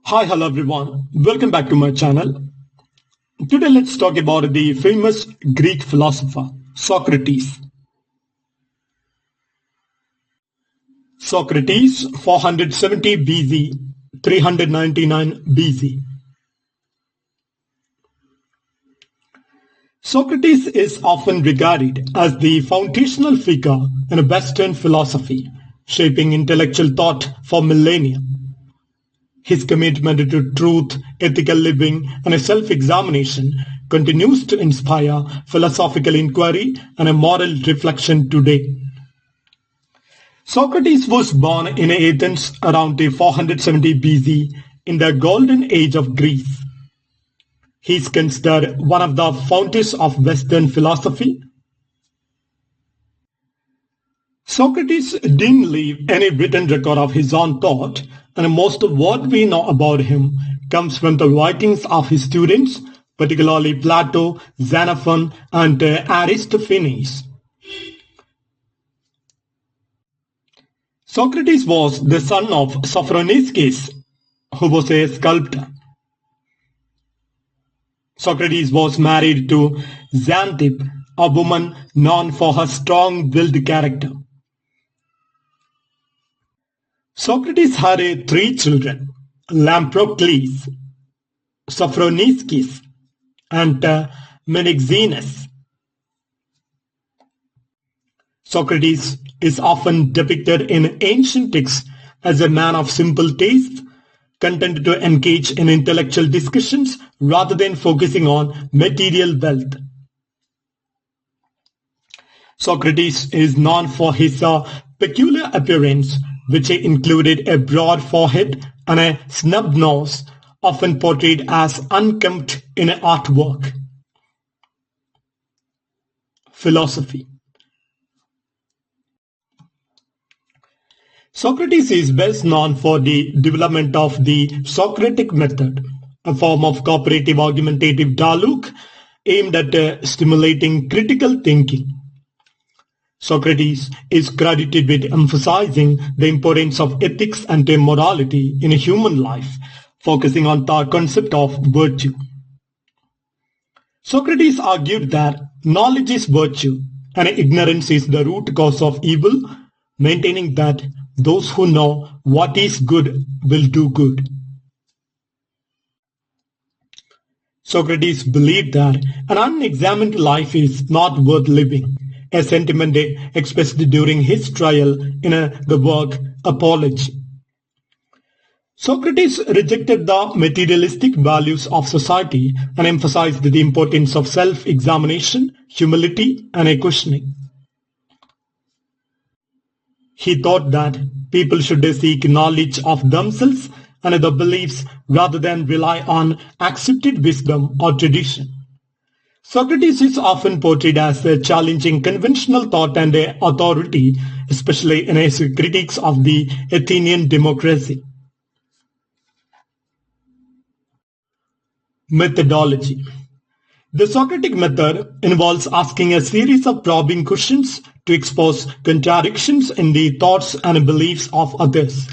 Hi, hello everyone. Welcome back to my channel. Today let's talk about the famous Greek philosopher Socrates. Socrates 470 BC 399 BC. Socrates is often regarded as the foundational figure in Western philosophy, shaping intellectual thought for millennia. His commitment to truth, ethical living, and self-examination continues to inspire philosophical inquiry and a moral reflection today. Socrates was born in Athens around 470 BC in the golden age of Greece. He is considered one of the founders of Western philosophy. Socrates didn't leave any written record of his own thought, and most of what we know about him comes from the writings of his students, particularly Plato, Xenophon, and Aristophanes. Socrates was the son of Socrates, who was a sculptor. Socrates was married to Xanthippe, a woman known for her strong-willed character. Socrates had three children, Lamprocles, Sophroniscus, and Menexenus. Socrates is often depicted in ancient texts as a man of simple tastes, content to engage in intellectual discussions rather than focusing on material wealth. Socrates is known for his peculiar appearance, which included a broad forehead and a snub nose, often portrayed as unkempt in artwork. Philosophy. Socrates is best known for the development of the Socratic method, a form of cooperative argumentative dialogue aimed at stimulating critical thinking. Socrates is credited with emphasizing the importance of ethics and morality in human life, focusing on the concept of virtue. Socrates argued that knowledge is virtue and ignorance is the root cause of evil, maintaining that those who know what is good will do good. Socrates believed that an unexamined life is not worth living, a sentiment expressed during his trial in the work Apology. Socrates rejected the materialistic values of society and emphasized the importance of self-examination, humility, and questioning. He thought that people should seek knowledge of themselves and other beliefs rather than rely on accepted wisdom or tradition. Socrates is often portrayed as challenging conventional thought and authority, especially in his critiques of the Athenian democracy. Methodology. The Socratic method involves asking a series of probing questions to expose contradictions in the thoughts and beliefs of others.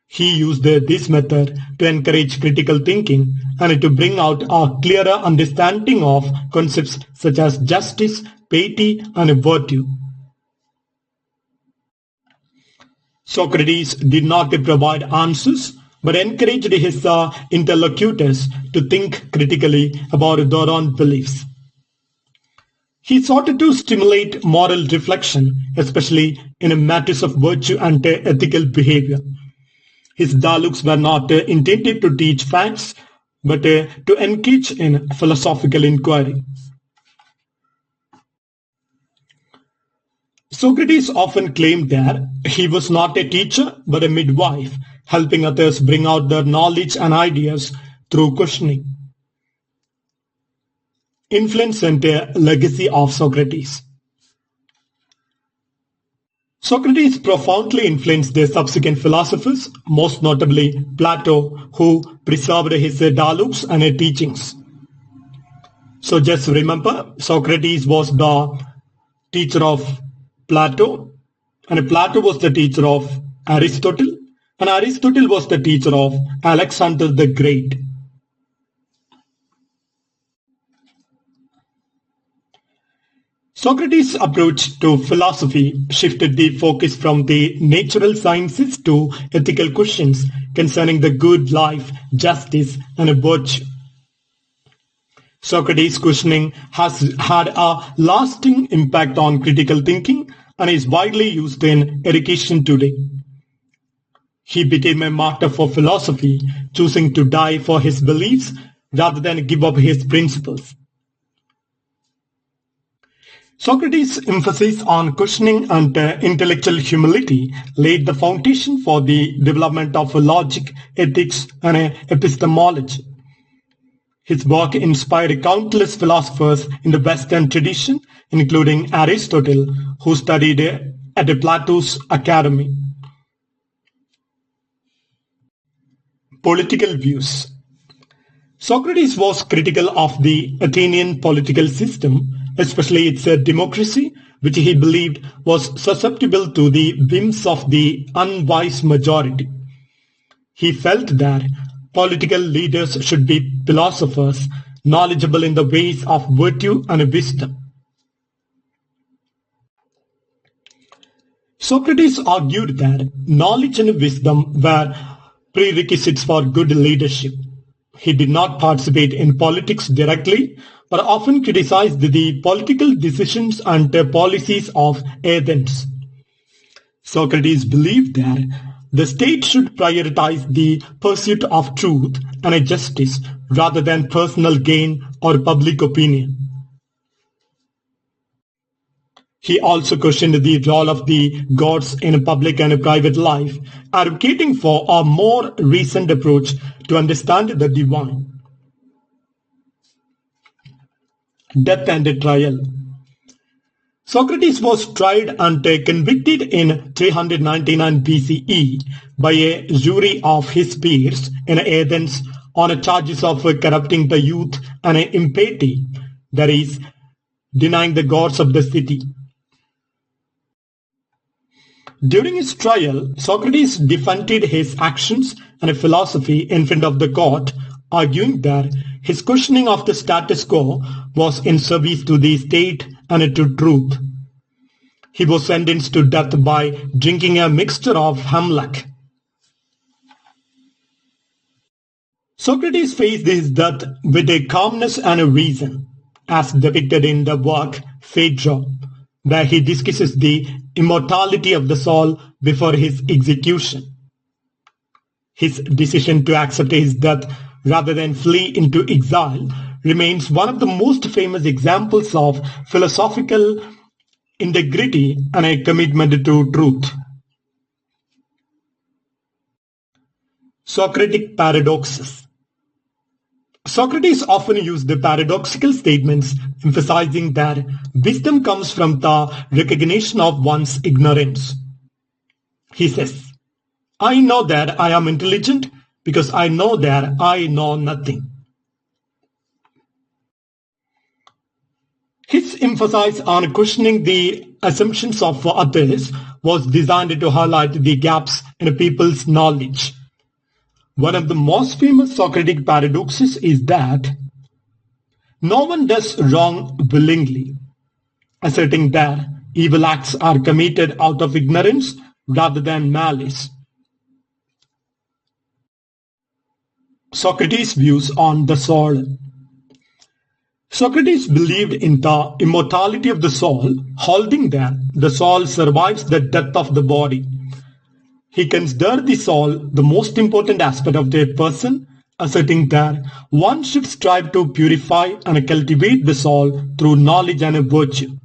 He used this method to encourage critical thinking and to bring out a clearer understanding of concepts such as justice, piety, and virtue. Socrates did not provide answers, but encouraged his interlocutors to think critically about their own beliefs. He sought to stimulate moral reflection, especially in matters of virtue and ethical behavior. His dialogues were not intended to teach facts, but to engage in philosophical inquiry. Socrates often claimed that he was not a teacher, but a midwife, helping others bring out their knowledge and ideas through questioning. Influence and legacy of Socrates. Socrates profoundly influenced the subsequent philosophers, most notably Plato, who preserved his dialogues and teachings. So just remember, Socrates was the teacher of Plato, and Plato was the teacher of Aristotle, and Aristotle was the teacher of Alexander the Great. Socrates' approach to philosophy shifted the focus from the natural sciences to ethical questions concerning the good life, justice, and virtue. Socrates' questioning has had a lasting impact on critical thinking and is widely used in education today. He became a martyr for philosophy, choosing to die for his beliefs rather than give up his principles. Socrates' emphasis on questioning and intellectual humility laid the foundation for the development of logic, ethics, and epistemology. His work inspired countless philosophers in the Western tradition, including Aristotle, who studied at Plato's academy. Political views. Socrates was critical of the Athenian political system, especially its democracy, which he believed was susceptible to the whims of the unwise majority. He felt that political leaders should be philosophers, knowledgeable in the ways of virtue and wisdom. Socrates argued that knowledge and wisdom were prerequisites for good leadership. He did not participate in politics directly, but often criticized the political decisions and policies of Athens. Socrates believed that the state should prioritize the pursuit of truth and justice rather than personal gain or public opinion. He also questioned the role of the gods in public and private life, advocating for a more reasoned approach to understand the divine. Death and trial. Socrates was tried and convicted in 399 BCE by a jury of his peers in Athens on charges of corrupting the youth and impiety, that is, denying the gods of the city. During his trial, Socrates defended his actions and philosophy in front of the court, arguing that his questioning of the status quo was in service to the state and to truth. He was sentenced to death by drinking a mixture of hemlock. Socrates faced his death with a calmness and a reason, as depicted in the work Phaedra, where he discusses the immortality of the soul before his execution. His decision to accept his death rather than flee into exile remains one of the most famous examples of philosophical integrity and a commitment to truth. Socratic paradoxes. Socrates often used the paradoxical statements, emphasizing that wisdom comes from the recognition of one's ignorance. He says, "I know that I am intelligent because I know that I know nothing." His emphasis on questioning the assumptions of others was designed to highlight the gaps in people's knowledge. One of the most famous Socratic paradoxes is that no one does wrong willingly, asserting that evil acts are committed out of ignorance rather than malice. Socrates' views on the soul. Socrates believed in the immortality of the soul, holding that the soul survives the death of the body. He considered the soul the most important aspect of the person, asserting that one should strive to purify and cultivate the soul through knowledge and virtue.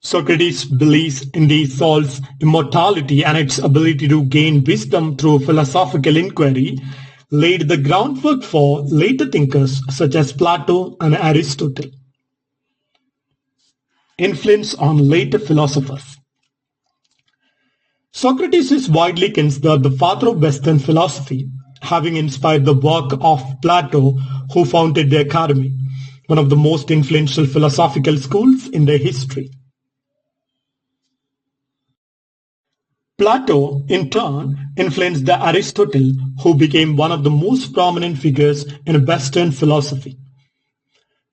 Socrates' believes in the soul's immortality and its ability to gain wisdom through philosophical inquiry laid the groundwork for later thinkers such as Plato and Aristotle. Influence on later philosophers. Socrates is widely considered the father of Western philosophy, having inspired the work of Plato, who founded the Academy, one of the most influential philosophical schools in their history. Plato, in turn, influenced Aristotle, who became one of the most prominent figures in Western philosophy.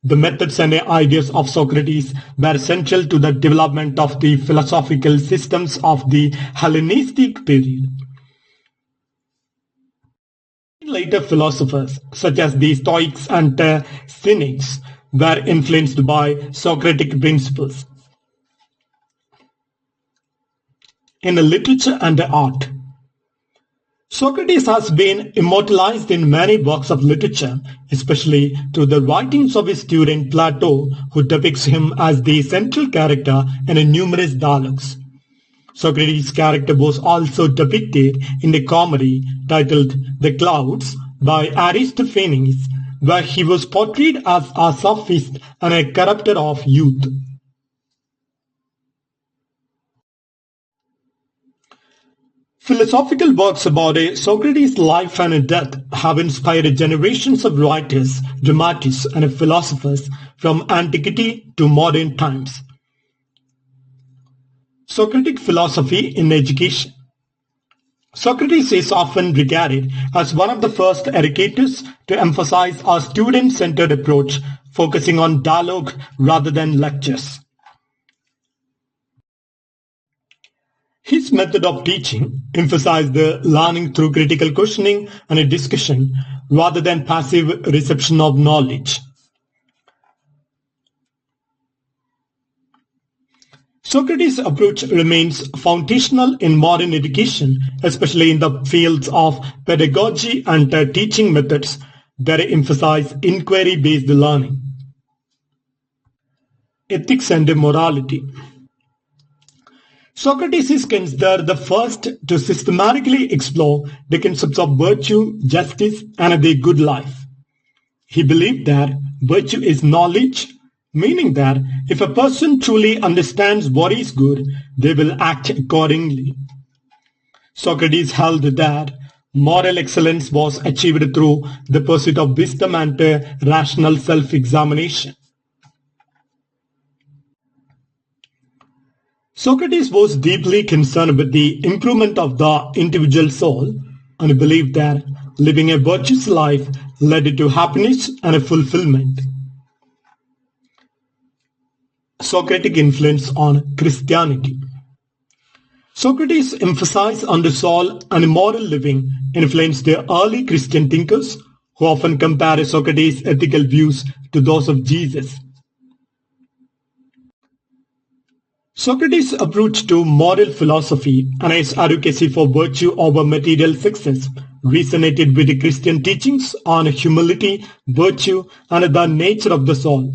The methods and ideas of Socrates were essential to the development of the philosophical systems of the Hellenistic period. Later philosophers, such as the Stoics and Cynics, were influenced by Socratic principles. In literature and art, Socrates has been immortalized in many works of literature, especially through the writings of his student Plato, who depicts him as the central character in numerous dialogues. Socrates' character was also depicted in the comedy titled The Clouds by Aristophanes, where he was portrayed as a sophist and a corrupter of youth. Philosophical works about Socrates' life and death have inspired generations of writers, dramatists, and philosophers from antiquity to modern times. Socratic philosophy in education. Socrates is often regarded as one of the first educators to emphasize a student-centered approach, focusing on dialogue rather than lectures. His method of teaching emphasized the learning through critical questioning and a discussion rather than passive reception of knowledge. Socrates' approach remains foundational in modern education, especially in the fields of pedagogy and teaching methods that emphasize inquiry-based learning. Ethics and morality. Socrates is considered the first to systematically explore the concepts of virtue, justice, and the good life. He believed that virtue is knowledge, meaning that if a person truly understands what is good, they will act accordingly. Socrates held that moral excellence was achieved through the pursuit of wisdom and rational self-examination. Socrates was deeply concerned with the improvement of the individual soul and believed that living a virtuous life led to happiness and fulfillment. Socratic influence on Christianity. Socrates' emphasis on the soul and moral living influenced the early Christian thinkers, who often compare Socrates' ethical views to those of Jesus. Socrates' approach to moral philosophy and his advocacy for virtue over material success resonated with the Christian teachings on humility, virtue, and the nature of the soul.